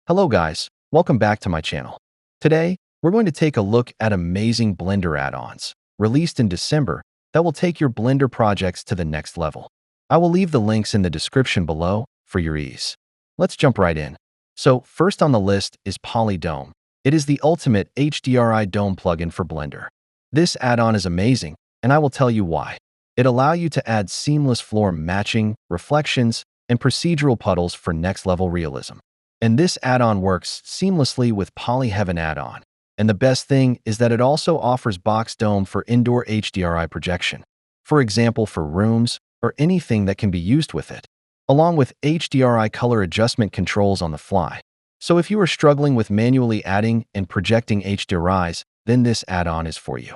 Hello guys, welcome back to my channel. Today, we're going to take a look at amazing Blender add-ons, released in December, that will take your Blender projects to the next level. I will leave the links in the description below for your ease. Let's jump right in. So, first on the list is Polydome. It is the ultimate HDRI dome plugin for Blender. This add-on is amazing, and I will tell you why. It allows you to add seamless floor matching, reflections, and procedural puddles for next-level realism. And this add-on works seamlessly with Polyheaven add-on. And the best thing is that it also offers box dome for indoor HDRI projection, for example for rooms or anything that can be used with it, along with HDRI color adjustment controls on the fly. So if you are struggling with manually adding and projecting HDRIs, then this add-on is for you.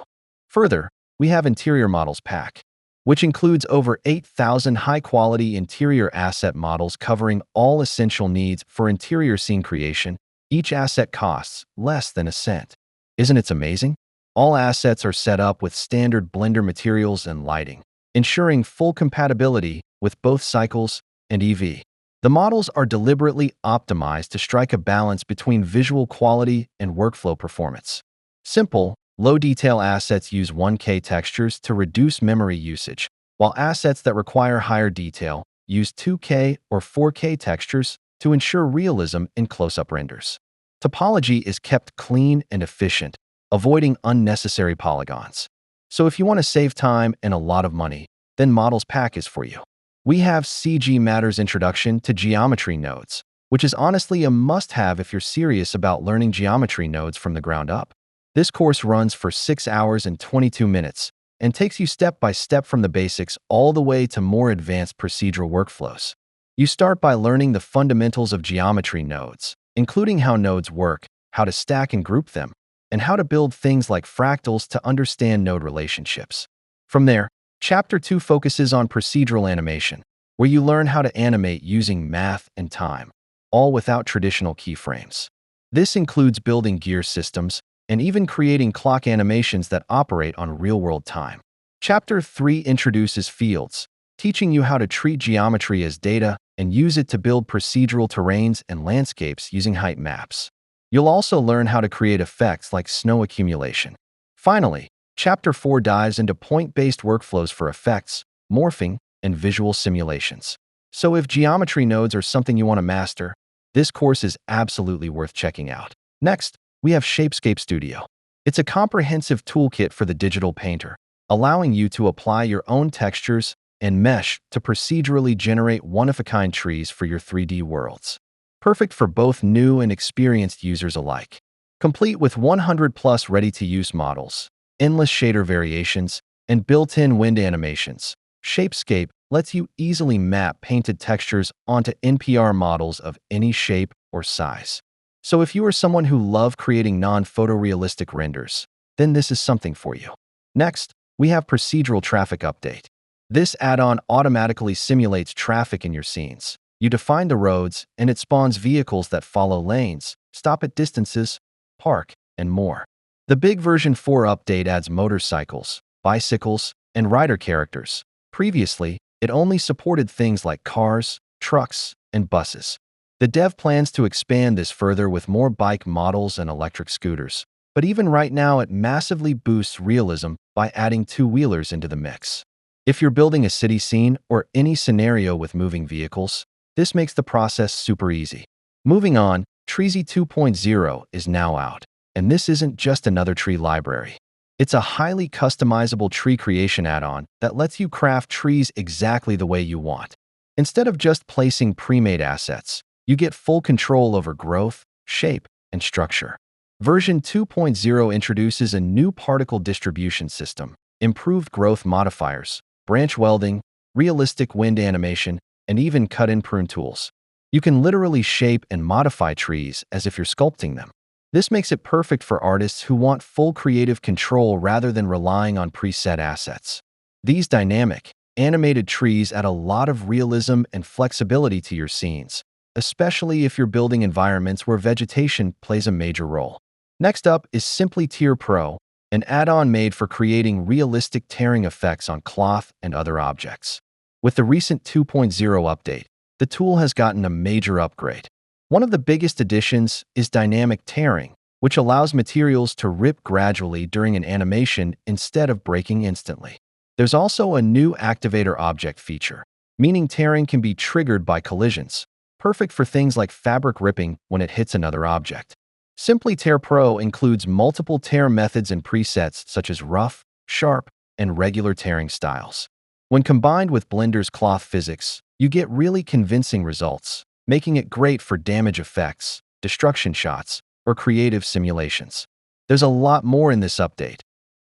Further, we have Interior Models Pack, which includes over 8,000 high-quality interior asset models covering all essential needs for interior scene creation. Each asset costs less than a cent. Isn't it amazing? All assets are set up with standard Blender materials and lighting, ensuring full compatibility with both cycles and EEVEE. The models are deliberately optimized to strike a balance between visual quality and workflow performance. Simple, low-detail assets use 1K textures to reduce memory usage, while assets that require higher detail use 2K or 4K textures to ensure realism in close-up renders. Topology is kept clean and efficient, avoiding unnecessary polygons. So if you want to save time and a lot of money, then Models Pack is for you. We have CG Matters Introduction to Geometry Nodes, which is honestly a must-have if you're serious about learning geometry nodes from the ground up. This course runs for 6 hours and 22 minutes and takes you step by step from the basics all the way to more advanced procedural workflows. You start by learning the fundamentals of geometry nodes, including how nodes work, how to stack and group them, and how to build things like fractals to understand node relationships. From there, Chapter 2 focuses on procedural animation, where you learn how to animate using math and time, all without traditional keyframes. This includes building gear systems, and even creating clock animations that operate on real-world time. Chapter 3 introduces fields, teaching you how to treat geometry as data and use it to build procedural terrains and landscapes using height maps. You'll also learn how to create effects like snow accumulation. Finally, Chapter 4 dives into point-based workflows for effects, morphing, and visual simulations. So if geometry nodes are something you want to master, this course is absolutely worth checking out. Next, we have Shapescape Studio. It's a comprehensive toolkit for the digital painter, allowing you to apply your own textures and mesh to procedurally generate one-of-a-kind trees for your 3D worlds. Perfect for both new and experienced users alike. Complete with 100+ ready-to-use models, endless shader variations, and built-in wind animations, Shapescape lets you easily map painted textures onto NPR models of any shape or size. So if you are someone who loves creating non-photorealistic renders, then this is something for you. Next, we have Procedural Traffic Update. This add-on automatically simulates traffic in your scenes. You define the roads, and it spawns vehicles that follow lanes, stop at distances, park, and more. The big version 4 update adds motorcycles, bicycles, and rider characters. Previously, it only supported things like cars, trucks, and buses. The dev plans to expand this further with more bike models and electric scooters. But even right now, it massively boosts realism by adding two-wheelers into the mix. If you're building a city scene or any scenario with moving vehicles, this makes the process super easy. Moving on, Treezy 2.0 is now out. And this isn't just another tree library. It's a highly customizable tree creation add-on that lets you craft trees exactly the way you want. Instead of just placing pre-made assets, you get full control over growth, shape, and structure. Version 2.0 introduces a new particle distribution system, improved growth modifiers, branch welding, realistic wind animation, and even cut-and-prune tools. You can literally shape and modify trees as if you're sculpting them. This makes it perfect for artists who want full creative control rather than relying on preset assets. These dynamic, animated trees add a lot of realism and flexibility to your scenes, especially if you're building environments where vegetation plays a major role. Next up is Simply Tier Pro, an add-on made for creating realistic tearing effects on cloth and other objects. With the recent 2.0 update, the tool has gotten a major upgrade. One of the biggest additions is dynamic tearing, which allows materials to rip gradually during an animation instead of breaking instantly. There's also a new activator object feature, meaning tearing can be triggered by collisions, perfect for things like fabric ripping when it hits another object. Simply Tear Pro includes multiple tear methods and presets such as rough, sharp, and regular tearing styles. When combined with Blender's cloth physics, you get really convincing results, making it great for damage effects, destruction shots, or creative simulations. There's a lot more in this update.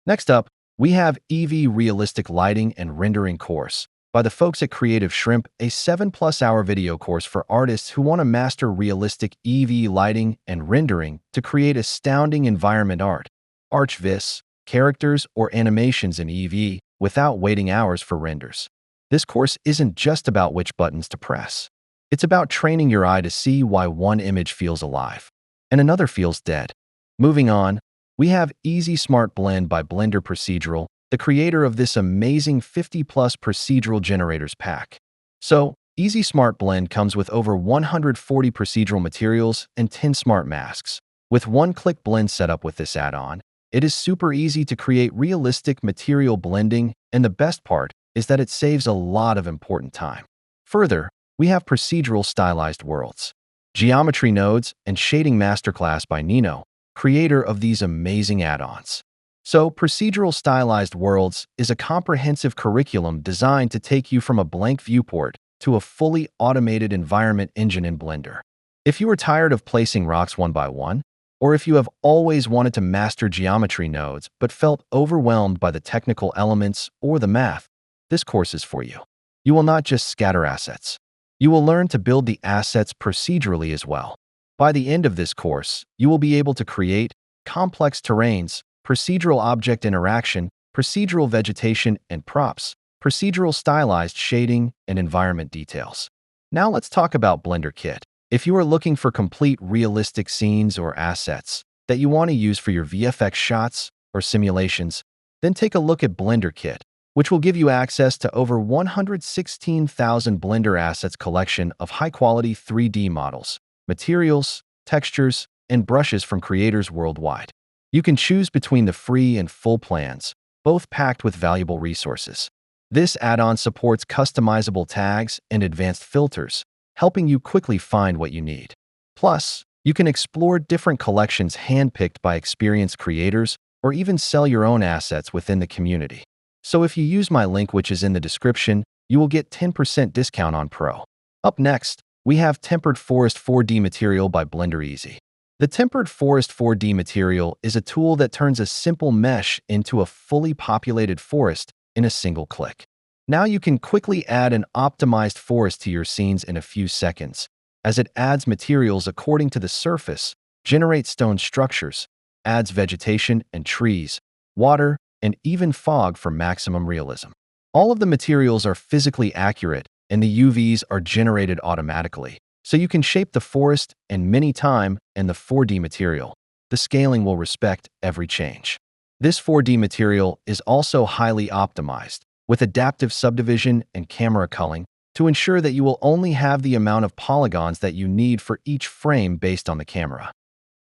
Next up, we have EEVEE Realistic Lighting and Rendering course by the folks at Creative Shrimp, a 7+ hour video course for artists who want to master realistic EEVEE lighting and rendering to create astounding environment art, archvis, characters, or animations in EEVEE without waiting hours for renders. This course isn't just about which buttons to press. It's about training your eye to see why one image feels alive and another feels dead. Moving on, we have Easy Smart Blend by Blender Procedural, the creator of this amazing 50+ procedural generators pack. So, Easy Smart Blend comes with over 140 procedural materials and 10 smart masks. With one-click blend setup with this add-on, it is super easy to create realistic material blending, and the best part is that it saves a lot of important time. Further, we have Procedural Stylized Worlds, Geometry Nodes, and Shading Masterclass by Nino, creator of these amazing add-ons. So, Procedural Stylized Worlds is a comprehensive curriculum designed to take you from a blank viewport to a fully automated environment engine in Blender. If you are tired of placing rocks one by one, or if you have always wanted to master geometry nodes but felt overwhelmed by the technical elements or the math, this course is for you. You will not just scatter assets. You will learn to build the assets procedurally as well. By the end of this course, you will be able to create complex terrains, procedural object interaction, procedural vegetation and props, procedural stylized shading, and environment details. Now let's talk about BlenderKit. If you are looking for complete realistic scenes or assets that you want to use for your VFX shots or simulations, then take a look at BlenderKit, which will give you access to over 116,000 Blender assets collection of high-quality 3D models, materials, textures, and brushes from creators worldwide. You can choose between the free and full plans, both packed with valuable resources. This add-on supports customizable tags and advanced filters, helping you quickly find what you need. Plus, you can explore different collections handpicked by experienced creators or even sell your own assets within the community. So if you use my link, which is in the description, you will get 10% discount on Pro. Up next, we have Tempered Forest 4D material by BlenderEasy. The Tempered Forest 4D material is a tool that turns a simple mesh into a fully populated forest in a single click. Now you can quickly add an optimized forest to your scenes in a few seconds, as it adds materials according to the surface, generates stone structures, adds vegetation and trees, water, and even fog for maximum realism. All of the materials are physically accurate, and the UVs are generated automatically, so you can shape the forest and mini time and the 4D material. The scaling will respect every change. This 4D material is also highly optimized, with adaptive subdivision and camera culling to ensure that you will only have the amount of polygons that you need for each frame based on the camera.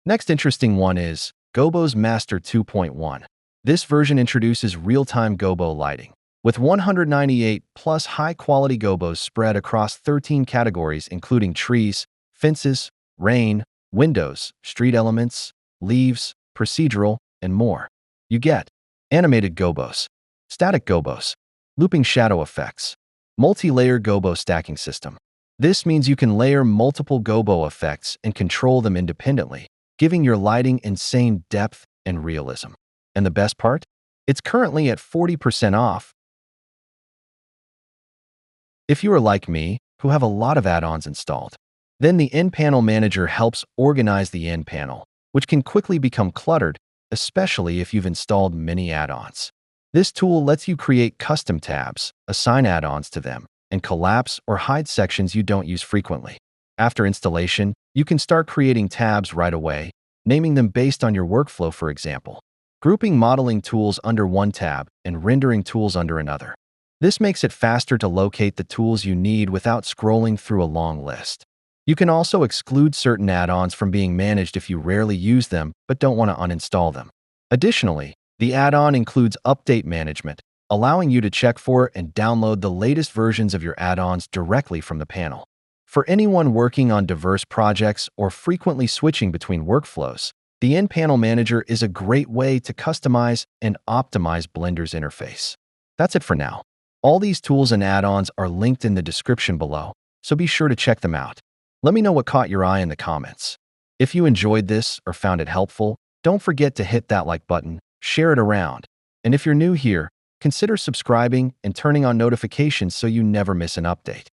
Next interesting one is Gobo's Master 2.1. This version introduces real-time Gobo lighting, with 198 plus high-quality Gobos spread across 13 categories including trees, fences, rain, windows, street elements, leaves, procedural, and more. You get animated Gobos, static Gobos, looping shadow effects, multi-layer Gobo stacking system. This means you can layer multiple Gobo effects and control them independently, giving your lighting insane depth and realism. And the best part? It's currently at 40% off. If you are like me, who have a lot of add-ons installed, then the End Panel Manager helps organize the end panel, which can quickly become cluttered, especially if you've installed many add-ons. This tool lets you create custom tabs, assign add-ons to them, and collapse or hide sections you don't use frequently. After installation, you can start creating tabs right away, naming them based on your workflow, for example, grouping modeling tools under one tab and rendering tools under another. This makes it faster to locate the tools you need without scrolling through a long list. You can also exclude certain add-ons from being managed if you rarely use them but don't want to uninstall them. Additionally, the add-on includes update management, allowing you to check for and download the latest versions of your add-ons directly from the panel. For anyone working on diverse projects or frequently switching between workflows, the In-Panel Manager is a great way to customize and optimize Blender's interface. That's it for now. All these tools and add-ons are linked in the description below, so be sure to check them out. Let me know what caught your eye in the comments. If you enjoyed this or found it helpful, don't forget to hit that like button, share it around, and if you're new here, consider subscribing and turning on notifications so you never miss an update.